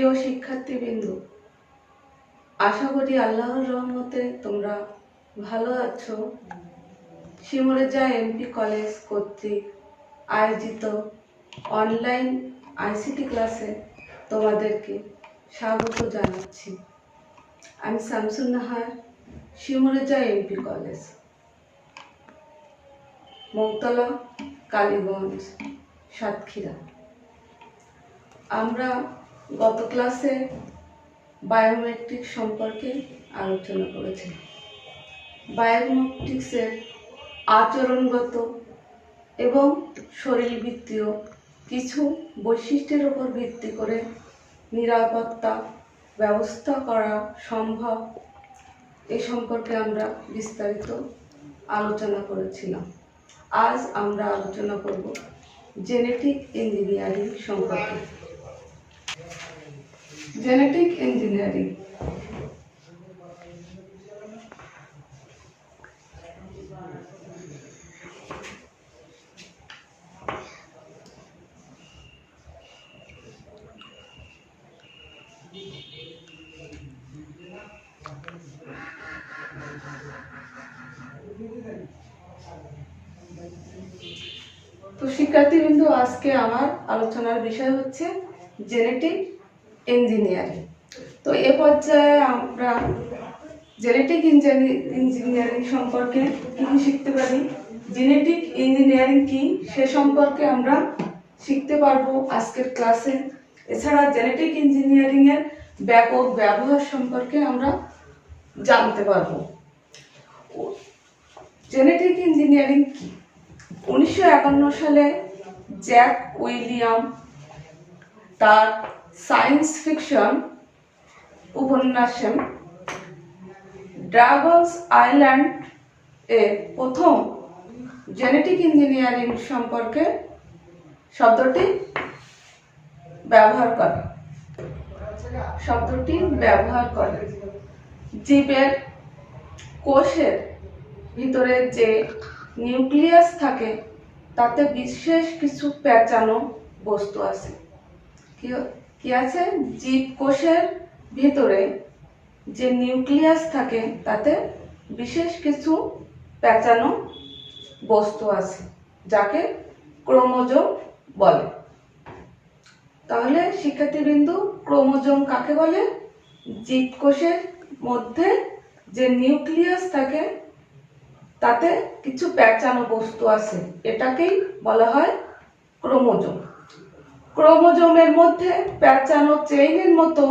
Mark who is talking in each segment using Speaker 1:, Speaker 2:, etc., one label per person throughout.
Speaker 1: প্রিয় শিক্ষার্থীবৃন্দ, আশা করি আল্লাহর রহমতে তোমরা ভালো আছো। শিমুরেজা এমপি কলেজ কর্তৃক আয়োজিত অনলাইন আইসিটি ক্লাসে তোমাদেরকে স্বাগত জানাচ্ছি। আমি শামসুন নাহার, শিমুরেজা এমপি কলেজ, মৌতলা, কালীগঞ্জ, সাতক্ষীরা। আমরা গত ক্লাসে বায়োমেট্রিক সম্পর্কে আলোচনা করেছি। বায়োমেট্রিক্সের আচরণগত এবং শরীরবৃত্তীয় কিছু বৈশিষ্ট্যের উপর ভিত্তি করে নিরাপত্তা ব্যবস্থা করা সম্ভব, এ সম্পর্কে আমরা বিস্তারিত আলোচনা করেছিলাম। আজ আমরা আলোচনা করব জেনেটিক ইঞ্জিনিয়ারিং সম্পর্কে। জেনেটিক ইঞ্জিনিয়ারিং তো শিক্ষার্থীবৃন্দ, আজকে আমার আলোচনার বিষয় হচ্ছে জেনেটিক ইঞ্জিনিয়ারিং। তো এ পর্যায়ে আমরা জেনেটিক ইঞ্জিনিয়ারিং সম্পর্কে কি শিখতে পারি, জেনেটিক ইঞ্জিনিয়ারিং কি সে সম্পর্কে আমরা শিখতে পারবো আজকের ক্লাসে। এছাড়া জেনেটিক ইঞ্জিনিয়ারিং এর ব্যাপক ব্যবহার সম্পর্কে আমরা জানতে পারবো। জেনেটিক ইঞ্জিনিয়ারিং কি? 1951 সালে জ্যাক উইলিয়াম তার সায়েন্স ফিকশন উপন্যাসে ড্রাগনস আইল্যান্ড এ প্রথম জেনেটিক ইঞ্জিনিয়ারিং সম্পর্কে শব্দটি ব্যবহার করে। জীবের কোষের ভিতরে যে নিউক্লিয়াস থাকে তাতে বিশেষ কিছু পেঁচানো বস্তু আছে। কি আছে? জীবকোষের ভিতরে যে নিউক্লিয়াস থাকে তাতে বিশেষ কিছু পেঁচানো বস্তু আছে, যাকে ক্রোমোজোম বলে। তাহলে শিক্ষার্থীবৃন্দ, ক্রোমোজোম কাকে বলে? জীবকোষের মধ্যে যে নিউক্লিয়াস থাকে তাতে কিছু পেঁচানো বস্তু আছে, এটাকেই বলা হয় ক্রোমোজোম। ক্রোমোজোমের মধ্যে পেঁচানো চেইনের মতো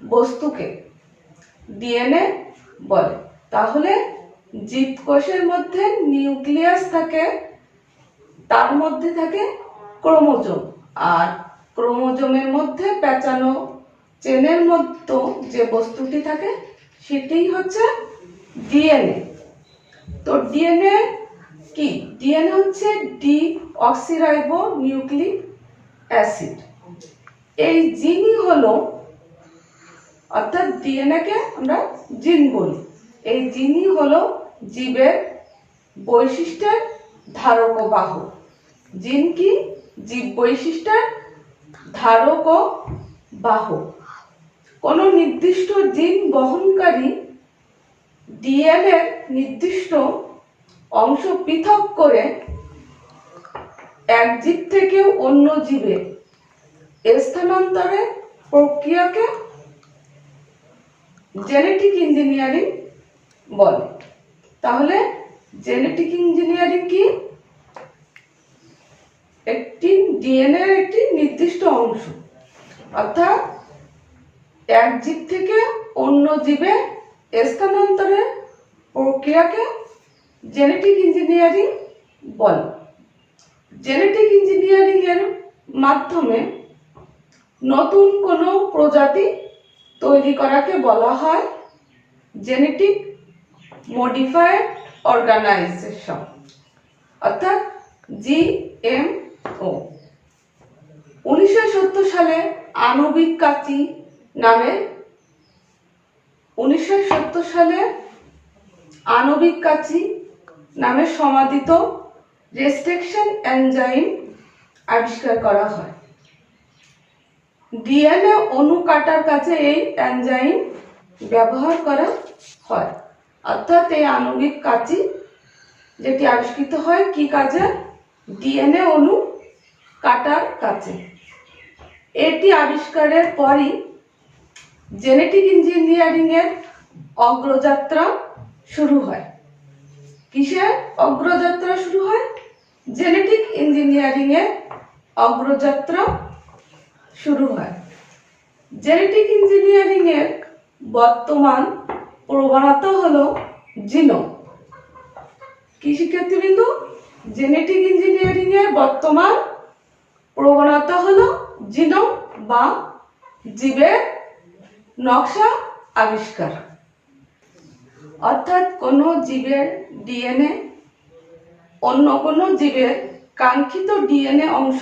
Speaker 1: বস্তুকে ডিএনএ বলে। তাহলে জীবকোষের মধ্যে নিউক্লিয়াস থাকে, তার মধ্যে থাকে ক্রোমোজোম, আর ক্রোমোজোমের মধ্যে পেঁচানো চেনের মতো যে বস্তুটি থাকে সেটাই হচ্ছে ডিএনএ। তো ডিএনএ কি? ডিএনএ হচ্ছে ডিঅক্সিরাইবো নিউক্লিক অ্যাসিড। এই জিনই হলো, অর্থাৎ ডিএনএ কে আমরা জিন বলি, এই জিনই হলো জীবের বৈশিষ্ট্যের ধারক ও বাহক। জিন কি? জীব বৈশিষ্ট্যের ধারক ও বাহক। কোন নির্দিষ্ট জিন বহনকারী ডিএনএ নির্দিষ্ট অংশ পৃথক করে এক জীব থেকে অন্য জীবে স্থানান্তরের প্রক্রিয়াকে জেনেটিক ইঞ্জিনিয়ারিং বলে। তাহলে জেনেটিক ইঞ্জিনিয়ারিং কি? একটি ডিএনএ এর একটি নির্দিষ্ট অংশ, অর্থাৎ এক জীব থেকে অন্য জীবে স্থানান্তরের প্রক্রিয়াকে জেনেটিক ইঞ্জিনিয়ারিং বলে। জেনেটিক ইঞ্জিনিয়ারিং এর মাধ্যমে নতুন কোনো প্রজাতি তৈরি করাকে বলা হয় জেনেটিক মডিফাইড অর্গানাইজেশন, অর্থাৎ জিএমও। 1970 সালে আণবিক কাঁচি নামে সমাদিত রেস্ট্রিকশন এনজাইম আবিষ্কার করা হয়। ডিএনএ অণু কাটার কাছে এই এনজাইম ব্যবহার করা হয়। অর্থাৎ এই আণবিক কাঁচি যেটি আবিষ্কৃত হয় কি কাজে? ডিএনএ অণু কাটার কাছে। এটি আবিষ্কারের পরই জেনেটিক ইঞ্জিনিয়ারিং এর অগ্রযাত্রা শুরু হয়। কিসের অগ্রযাত্রা শুরু হয়? জেনেটিক ইঞ্জিনিয়ারিং এর অগ্রযাত্রা শুরু হয়। জেনেটিক ইঞ্জিনিয়ারিং এর বর্তমান প্রবণতা হলো জিনোম। কি শিক্ষার্থীবৃন্দ? জেনেটিক ইঞ্জিনিয়ারিং এর বর্তমান প্রবণতা হলো জিনোম বা জীবের নকশা আবিষ্কার। অর্থাৎ কোনো জীবের ডিএনএ অন্য কোনো জীবের কাঙ্ক্ষিত ডিএনএ অংশ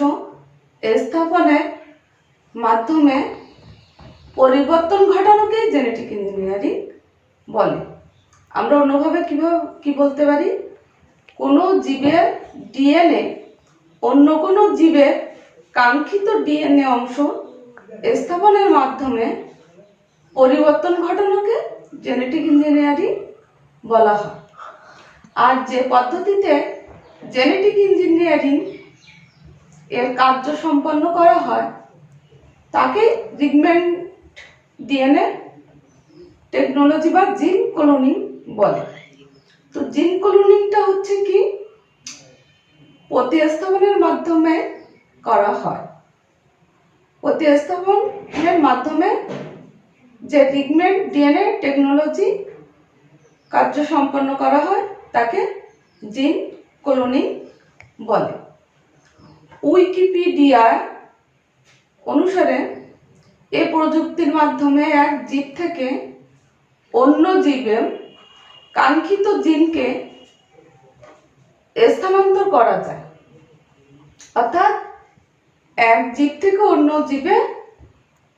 Speaker 1: স্থাপনের মাধ্যমে পরিবর্তন ঘটানোকে জেনেটিক ইঞ্জিনিয়ারিং বলে। আমরা অন্যভাবে কি বলতে পারি? কোনো জীবের ডিএনএ অন্য কোনো জীবের কাঙ্ক্ষিত ডিএনএ অংশ স্থাপনের মাধ্যমে পরিবর্তন ঘটানোকে জেনেটিক ইঞ্জিনিয়ারিং বলা হয়। আর যে পদ্ধতিতে জেনেটিক ইঞ্জিনিয়ারিং এর কার্য সম্পন্ন করা হয় তাকে রিকমেন্ড ডিএনএ টেকনোলজি বা জিন ক্লোনিং বলে। তো জিন ক্লোনিংটা হচ্ছে কি? প্রতিস্থাপনের মাধ্যমে করা হয়। প্রতিস্থাপনের মাধ্যমে যে রিকমেন্ড ডিএনএ টেকনোলজি কার্য সম্পন্ন করা হয় তাকে জিন ক্লোনিং বলে। উইকিপিডিয়া অনুসারে এই প্রযুক্তির মাধ্যমে এক জীব থেকে অন্য জীবের কাঙ্ক্ষিত জিনকে স্থানান্তর করা যায়। অর্থাৎ এক জীব থেকে অন্য জীবে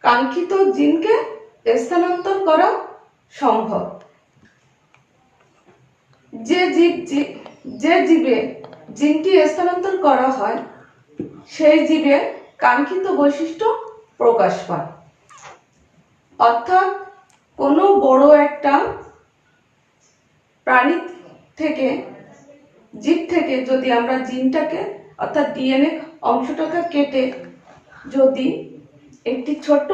Speaker 1: কাঙ্ক্ষিত জিনকে স্থানান্তর করা সম্ভব। যে জীবে জিনটি স্থানান্তর করা হয় সেই জীবে কাঙ্ক্ষিত বৈশিষ্ট্য প্রকাশ পায়। অর্থাৎ কোনো বড় একটা প্রাণী থেকে জীব থেকে যদি আমরা জিনটাকে অর্থাৎ ডিএনএ অংশটাকে কেটে যদি একটি ছোট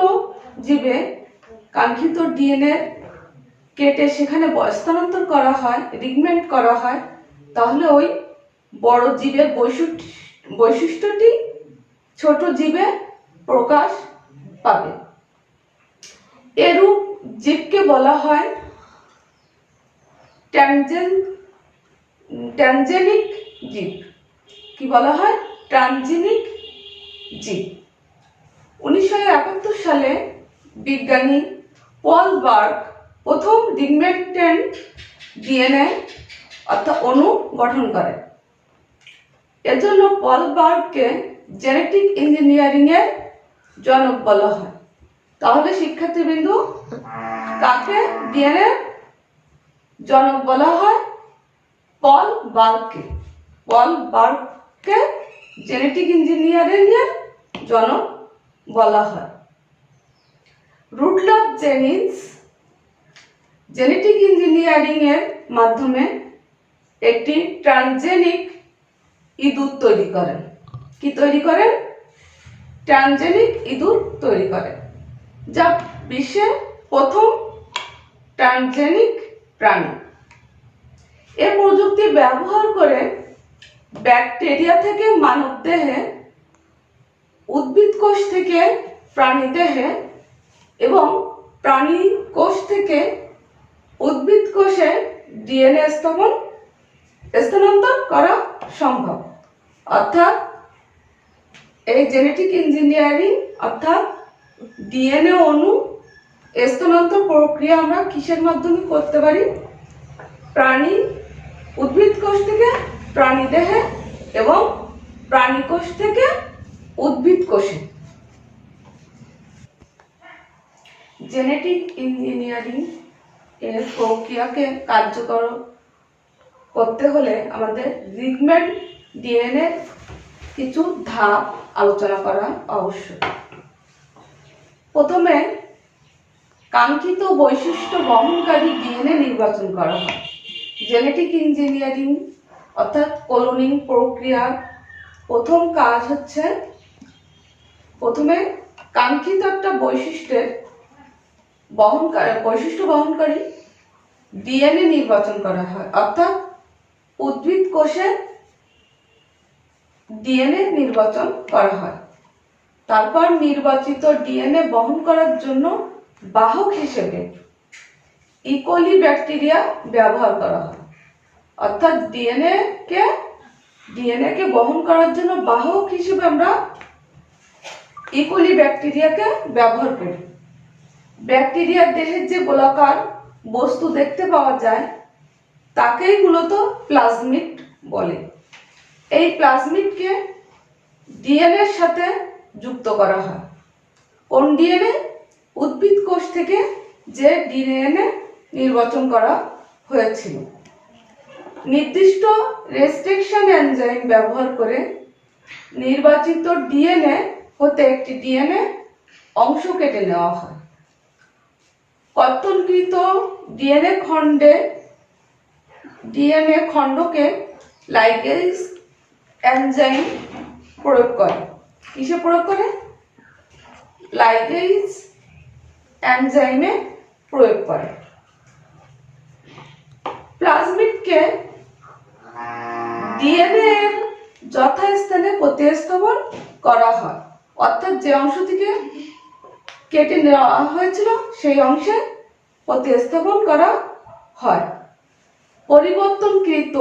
Speaker 1: জীবে কাঙ্ক্ষিত ডিএনএ কেটে সেখানে স্থানান্তর করা হয়, রিকমেন্ড করা হয়, তাহলে ওই বড় জীবের বৈশিষ্ট্যটি ছোট জীবে প্রকাশ পাবে। এরূপ জীবকে বলা হয় ট্রানজেনিক জীব। কি বলা হয়? ট্রানজেনিক জীব। 1971 সালে বিজ্ঞানী পল বার্গ প্রথম রিকমেন্ডেড ডিএনএ অর্থাৎ অণু গঠন করেন। এজন্য পল বার্গকে জেনেটিক ইঞ্জিনিয়ারিং এর জনক বলা হয়। তাহলে শিক্ষার্থীবৃন্দ, কাকে ডিএনএ জনক বলা হয়? পল বার্গকে। পল বার্গকে জেনেটিক ইঞ্জিনিয়ারিং এর জনক বলা হয়। রুডলফ জেনিংস জেনেটিক ইঞ্জিনিয়ারিং এর মাধ্যমে একটি ট্রানজেনিক ইঁদুর তৈরি করেন। কি তৈরি করেন? ট্রানজেনিক ইঁদুর তৈরি করেন, যা বিশ্বের প্রথম ট্রানজেনিক প্রাণী। এই প্রযুক্তি ব্যবহার করে ব্যাকটেরিয়া থেকে মানব দেহে, উদ্ভিদ কোষ থেকে প্রাণী দেহে এবং প্রাণী কোষ থেকে উদ্ভিদ কোষে ডিএনএ স্থানান্তর করা সম্ভব। অর্থাৎ এই জেনেটিক ইঞ্জিনিয়ারিং অর্থাৎ ডিএনএ অণু স্থানান্তর প্রক্রিয়া আমরা কিসের মাধ্যমে করতে পারি? উদ্ভিদ কোষ থেকে প্রাণী দেহে এবং প্রাণী কোষ থেকে উদ্ভিদ কোষে। জেনেটিক ইঞ্জিনিয়ারিং এর প্রক্রিয়াকে কার্যকর করতে হলে আমাদের রিকমেন্ড ডিএনএ কিছু ধাপ আলোচনা করা আবশ্যক। প্রথমে কাঙ্ক্ষিত বৈশিষ্ট্য বহনকারী ডিএনএ নির্বাচন করা হয়। জেনেটিক ইঞ্জিনিয়ারিং অর্থাৎ ক্লোনিং প্রক্রিয়ার প্রথম কাজ হচ্ছে প্রথমে কাঙ্ক্ষিত একটা বৈশিষ্ট্য বহনকারী ডিএনএ নির্বাচন করা হয়, অর্থাৎ উদ্ভিদ কোষে ডিএনএ নির্বাচন করা হয়। তারপর নির্বাচিত ডিএনএ বহন করার জন্য বাহক হিসেবে ইকোলি ব্যাকটেরিয়া ব্যবহার করা হয়। অর্থাৎ ডিএনএ কে বহন করার জন্য বাহক হিসেবে আমরা ইকোলি ব্যাকটেরিয়াকে ব্যবহার করি। ব্যাকটেরিয়ার দেহের যে গোলাকার বস্তু দেখতে পাওয়া যায় তাকেই মূলত প্লাজমিড বলে। এই প্লাজমিডকে ডিএনএ এর সাথে যুক্ত করা হয়। কোন ডিএনএ? উদ্ভিদ কোষ থেকে যে ডিএনএ নির্বাচন করা হয়েছিল। নির্দিষ্ট রেস্ট্রিকশন এনজাইম ব্যবহার করে নির্বাচিত ডিএনএ হতে একটি ডিএনএ অংশ কেটে নেওয়া হয়। কর্তনকৃত ডিএনএ খণ্ডকে লাইগেজ এনজাইম প্রয়োগ করে। কিসে প্রয়োগ করে? লাইগেজ এনজাইমে প্রয়োগ করে। প্লাজমিডকে ডিএনএ এর যথাস্থানে প্রতিস্থাপন করা হয়, অর্থাৎ যে অংশ থেকে কেটে নেওয়া হয়েছিল সেই অংশে প্রতিস্থাপন করা হয়। পরিবর্তনকৃত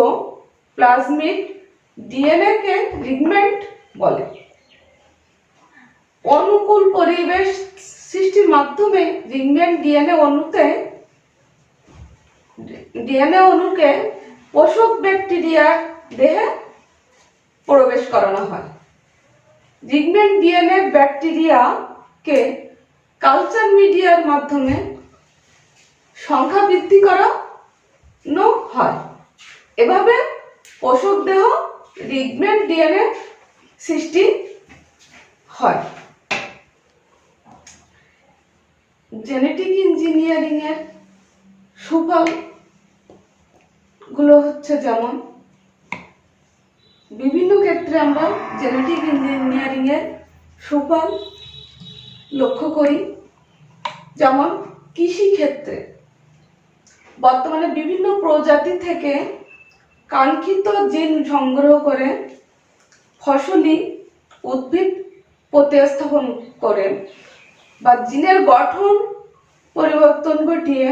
Speaker 1: প্লাজমিড ডিএনএ কে রিগমেন্ট বলে। অনুকূল পরিবেশ সৃষ্টির মাধ্যমে রিগমেন্ট ডিএনএ অণুকে পোষক ব্যাকটেরিয়ার দেহে প্রবেশ করানো হয়। রিগমেন্ট ডিএনএ ব্যাকটেরিয়াকে কালচার মিডিয়ার মাধ্যমে সংখ্যা বৃদ্ধি করানো হয়। এভাবে পোষক দেহ রিগমেন্ট ডিএনএ সৃষ্টি হয়। জেনেটিক ইঞ্জিনিয়ারিং এর সুফল গুলো হচ্ছে যেমন বিভিন্ন ক্ষেত্রে আমরা জেনেটিক ইঞ্জিনিয়ারিং এর সুফল লক্ষ্য করি। যেমন কৃষি ক্ষেত্রে বর্তমানে বিভিন্ন প্রজাতি থেকে কাঙ্ক্ষিত জিন সংগ্রহ করে ফসলি উদ্ভিদ প্রতিস্থাপন করে বা জিনের গঠন পরিবর্তন ঘটিয়ে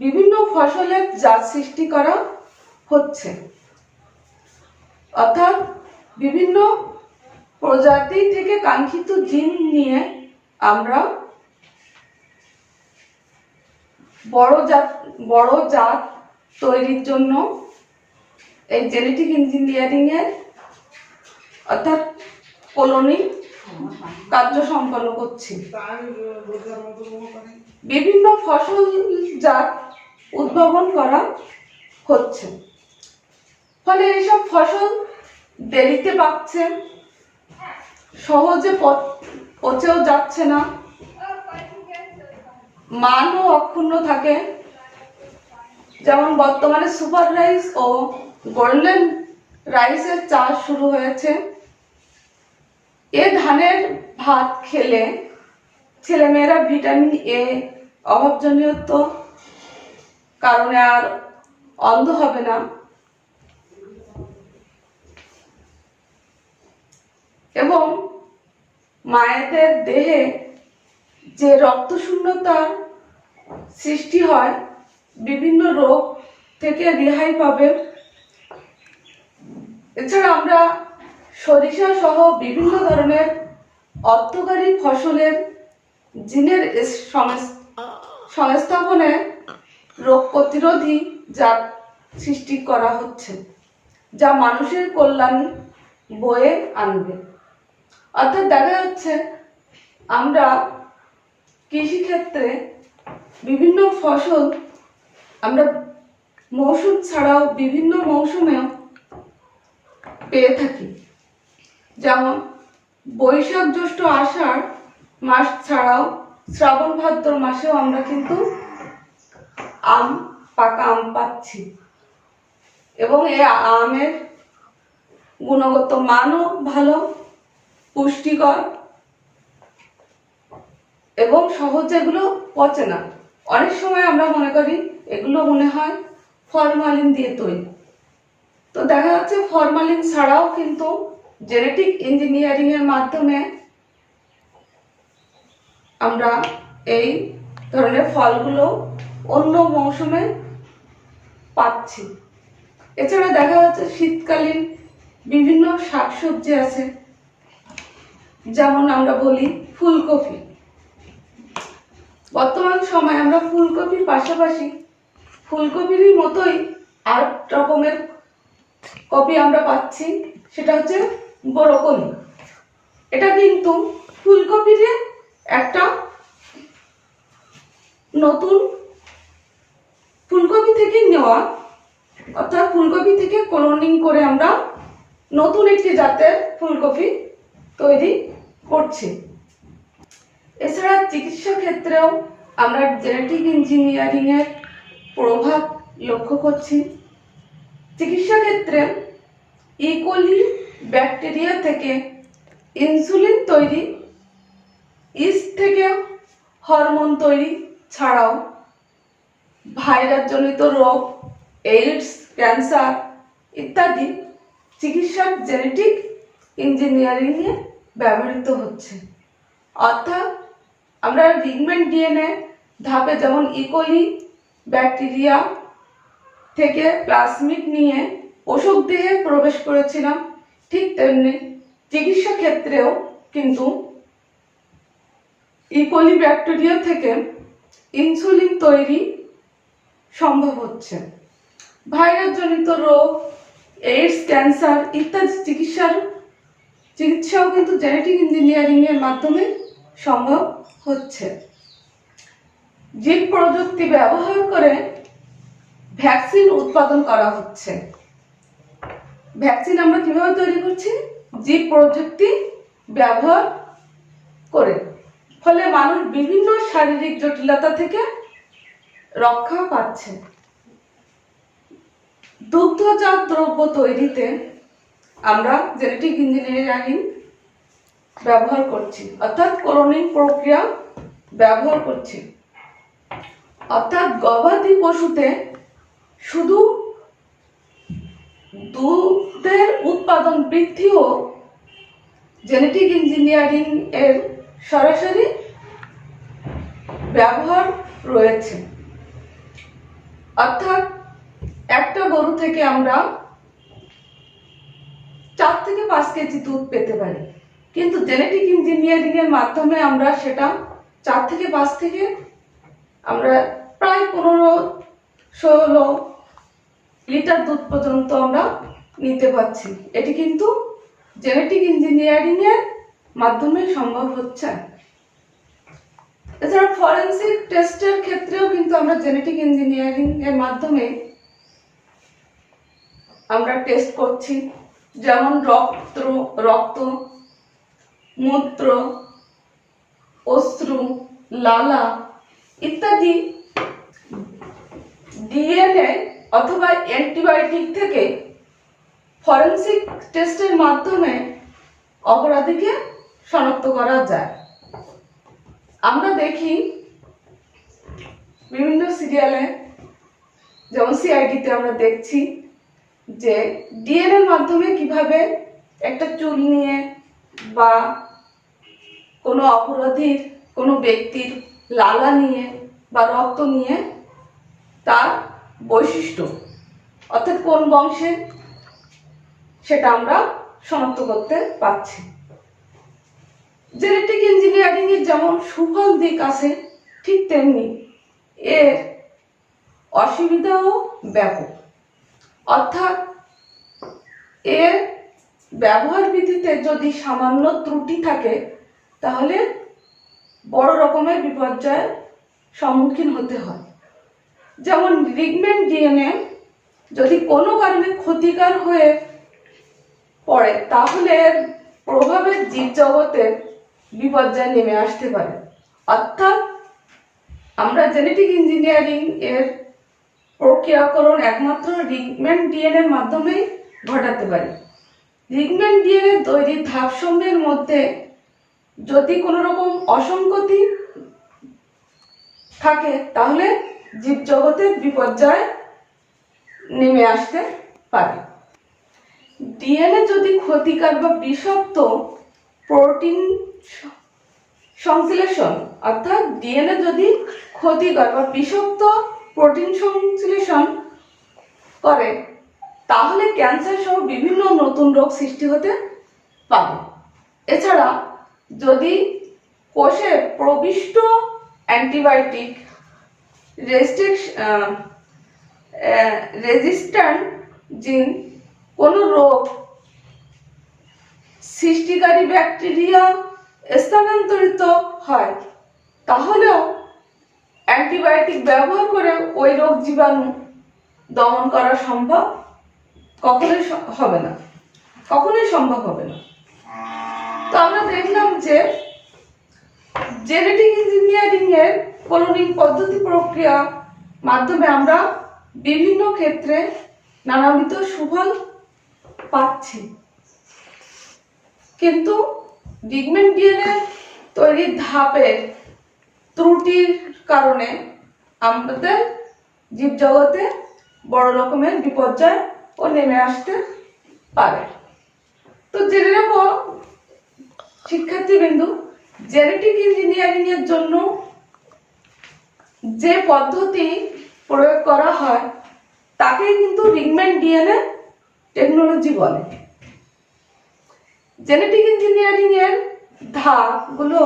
Speaker 1: বিভিন্ন ফসলের জাত সৃষ্টি করা হচ্ছে। অর্থাৎ বিভিন্ন প্রজাতি থেকে কাঙ্ক্ষিত জিন নিয়ে আমরা বড় জাত তৈরির জন্য এই জেনেটিক ইঞ্জিনিয়ারিং এর অর্থাৎ ক্লোনিং কার্য সম্পন্ন করছি। বিভিন্ন ফসল জাত উদ্ভাবন করা হচ্ছে, ফলে এইসব ফসল দেরিতে পাকছে, সহজে পচেও যাচ্ছে না, মানও অক্ষুণ্ণ থাকে। যেমন বর্তমানে সুপার রাইস ও গোল্ডেন রাইসের চাষ শুরু হয়েছে। এ ধানের ভাত খেলে ছেলেমেয়েরা ভিটামিন এ অভাবজনিত কারণে আর অন্ধ হবে না। এবং মায়েদের দেহে যে রক্তশূন্যতার সৃষ্টি হয়, বিভিন্ন রোগ থেকে রেহাই পাবে। এছাড়া আমরা সরিষা সহ বিভিন্ন ধরনের অর্থকারী ফসলের জিনের সংস্থাপনে রোগ প্রতিরোধী জাত সৃষ্টি করা হচ্ছে, যা মানুষের কল্যাণ বয়ে আনবে। অর্থাৎ দেখা যাচ্ছে আমরা কৃষিক্ষেত্রে বিভিন্ন ফসল আমরা মৌসুম ছাড়াও বিভিন্ন মৌসুমেও পেয়ে থাকি। যেমন বৈশাখ জ্যৈষ্ঠ আষাঢ় মাস ছাড়াও শ্রাবণ ভাদ্র মাসেও আমরা কিন্তু পাকা আম পাচ্ছি, এবং এই আমের গুণগত মানও ভালো, পুষ্টিকর এবং সহজে এগুলো পচে না। অনেক সময় আমরা মনে করি এগুলো মনে হয় ফরমালিন দিয়ে তৈরি, তো দেখা যাচ্ছে ফরমালিন ছাড়াও কিন্তু জেনেটিক ইঞ্জিনিয়ারিং এর মাধ্যমে আমরা এই ধরনের ফলগুলো অন্য মৌসুমে পাচ্ছি। এছাড়া দেখা যাচ্ছে শীতকালীন বিভিন্ন শাকসবজি আছে, যেমন আমরা বলি ফুলকপি। বর্তমান সময়ে আমরা ফুলকপির পাশাপাশি ফুলকপিরই মতোই আর রকমের কপি আমরা পাচ্ছি, সেটা হচ্ছে ব্রোকলি। এটা কিন্তু ফুলকপির একটা নতুন, ফুলকপি থেকে নেওয়া, অর্থাৎ ফুলকপি থেকে ক্লোনিং করে আমরা নতুন একটি জাতের ফুলকপি তৈরি করছি। এছাড়া চিকিৎসা ক্ষেত্রেও আমরা জেনেটিক ইঞ্জিনিয়ারিং এর প্রভাব লক্ষ্য করছি। চিকিৎসা ক্ষেত্রে ইকোলি ব্যাকটেরিয়া থেকে ইনসুলিন তৈরি, ইস্ট থেকে হরমোন তৈরি ছাড়াও ভাইরাস জনিত রোগ, এইডস, ক্যান্সার ইত্যাদি চিকিৎসার জেনেটিক ইঞ্জিনিয়ারিং এ ব্যবহৃত হচ্ছে। অর্থাৎ আমরা রিগমেন্ট ডিএনএ ধাপে যেমন ইকোলি ব্যাকটেরিয়া থেকে প্লাজমিড নিয়ে পোষক দেহে প্রবেশ করেছিলাম, ঠিক তেমনি চিকিৎসা ক্ষেত্রেও কিন্তু ইকোলি ব্যাকটেরিয়া থেকে ইনসুলিন তৈরি সম্ভব হচ্ছে। ভাইরাস জনিত রোগ, এইডস, ক্যান্সার ইত্যাদি চিকিৎসাও কিন্তু জেনেটিক ইঞ্জিনিয়ারিং এর মাধ্যমে সম্ভব হচ্ছে। জিন প্রযুক্তি ব্যবহার করে ভ্যাকসিন উৎপাদন করা হচ্ছে। ভ্যাকসিন আমরা কিভাবে তৈরি করছি? জিন প্রযুক্তি ব্যবহার করে, ফলে মানুষ বিভিন্ন শারীরিক জটিলতা থেকে রক্ষা পাচ্ছে। দুগ্ধজাত দ্রব্য তৈরিতে আমরা জেনেটিক ইঞ্জিনিয়ারিং ব্যবহার করছি, অর্থাৎ ক্লোনিং প্রক্রিয়া ব্যবহার করছি। অর্থাৎ গবাদি পশুতে শুধু দুধের উৎপাদন বৃদ্ধিও জেনেটিক ইঞ্জিনিয়ারিং এর সরাসরি ব্যবহার রয়েছে। অর্থাৎ একটা গরু থেকে আমরা 4 থেকে 5 কেজি দুধ পেতে পারি, কিন্তু জেনেটিক ইঞ্জিনিয়ারিং এর মাধ্যমে আমরা সেটা 4 থেকে 5 থেকে আমরা প্রায় 15-16 লিটার দুধ পর্যন্ত আমরা নিতে পারছি। এটি কিন্তু জেনেটিক ইঞ্জিনিয়ারিং এর মাধ্যমে সম্ভব হচ্ছে। এছাড়া ফরেনসিক টেস্টের ক্ষেত্রেও কিন্তু আমরা জেনেটিক ইঞ্জিনিয়ারিং এর মাধ্যমে আমরা টেস্ট করছি, যেমন রক্ত, মূত্র, অশ্রু, লালা ইত্যাদি ডিএনএ অথবা অ্যান্টিবায়োটিক থেকে ফরেনসিক টেস্টের মাধ্যমে অপরাধীকে শনাক্ত করা যায়। আমরা দেখি বিভিন্ন সিরিয়ালে, যেমন সিআইডিতে আমরা দেখছি যে ডিএনএর মাধ্যমে কিভাবে একটা চুল নিয়ে বা কোনো অপরাধীর, কোনো ব্যক্তির লালা নিয়ে বা রক্ত নিয়ে তার বৈশিষ্ট্য, অর্থাৎ কোন বংশে, সেটা আমরা শনাক্ত করতে পারছি। জেনেটিক ইঞ্জিনিয়ারিং এর যেমন সুফল দিক আছে, ঠিক তেমনি এর অসুবিধাও ব্যাপক। অর্থাৎ এর ব্যবহার বিধিতে যদি সামান্য ত্রুটি থাকে, তাহলে বড় রকমের বিপর্যয়ের সম্মুখীন হতে হয়। যেমন রিগমেন্ট ডিএনএ যদি কোনো কারণে ক্ষতিকর হয়ে পড়ে, তাহলে এর প্রভাবে জীবজগতে বিপর্যয় নেমে আসতে পারে। অর্থাৎ আমরা জেনেটিক ইঞ্জিনিয়ারিং এর প্রক্রিয়াকরণ একমাত্র রিকম্যান্ড ডিএনএর মাধ্যমেই ঘটাতে পারি। রিকম্যান্ড ডিএনএ তৈরির ধাপসমূহের মধ্যে যদি কোনো রকম অসঙ্গতি থাকে তাহলে জীবজগতে বিপর্যয় নেমে আসতে পারে। ডিএনএ যদি ক্ষতিকর বা বিষাক্ত প্রোটিন সংশ্লেষণ অর্থাৎ ডিএনএ যদি ক্ষতিকর বা বিষাক্ত প্রোটিন সংশ্লেষণ করে তাহলে ক্যান্সার সহ বিভিন্ন নতুন রোগ সৃষ্টি হতে পারে। এছাড়া যদি কোষে প্রবিষ্ট অ্যান্টিবায়োটিক রেজিস্ট্যান্ট জিন কোনো রোগ সৃষ্টিকারী ব্যাকটেরিয়া স্থানান্তরিত হয় তাহলেও অ্যান্টিবায়োটিক ব্যবহার করে ওই রোগ জীবাণু দমন করা কখনোই সম্ভব হবে না। তো আমরা দেখলাম যে জেনেটিক ইঞ্জিনিয়ারিং এর ক্লোনিং পদ্ধতি প্রক্রিয়া মাধ্যমে আমরা বিভিন্ন ক্ষেত্রে নানাবিধ সুফল পাচ্ছি, কিন্তু রিকম্যান্ড ডিএনএ তৈরির ধাপের ত্রুটির কারণে আমাদের জীবজগতে বড় রকমের বিপর্যয় ও নেমে আসতে পারে। তো জেনে রাখো শিক্ষার্থীবৃন্দ, জেনেটিক ইঞ্জিনিয়ারিং এর জন্য যে পদ্ধতি প্রয়োগ করা হয় তাকে কিন্তু রিকম্যান্ড ডিএনএ টেকনোলজি বলে। জেনেটিক ইঞ্জিনিয়ারিং এর ধাপগুলো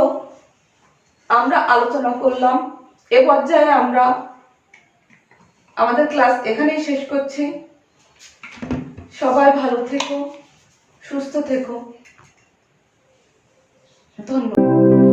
Speaker 1: আমরা আলোচনা করলাম। এ পর্যায়ে আমরা আমাদের ক্লাস এখানেই শেষ করছি। সবাই ভালো থেকো, সুস্থ থেকো, ধন্যবাদ।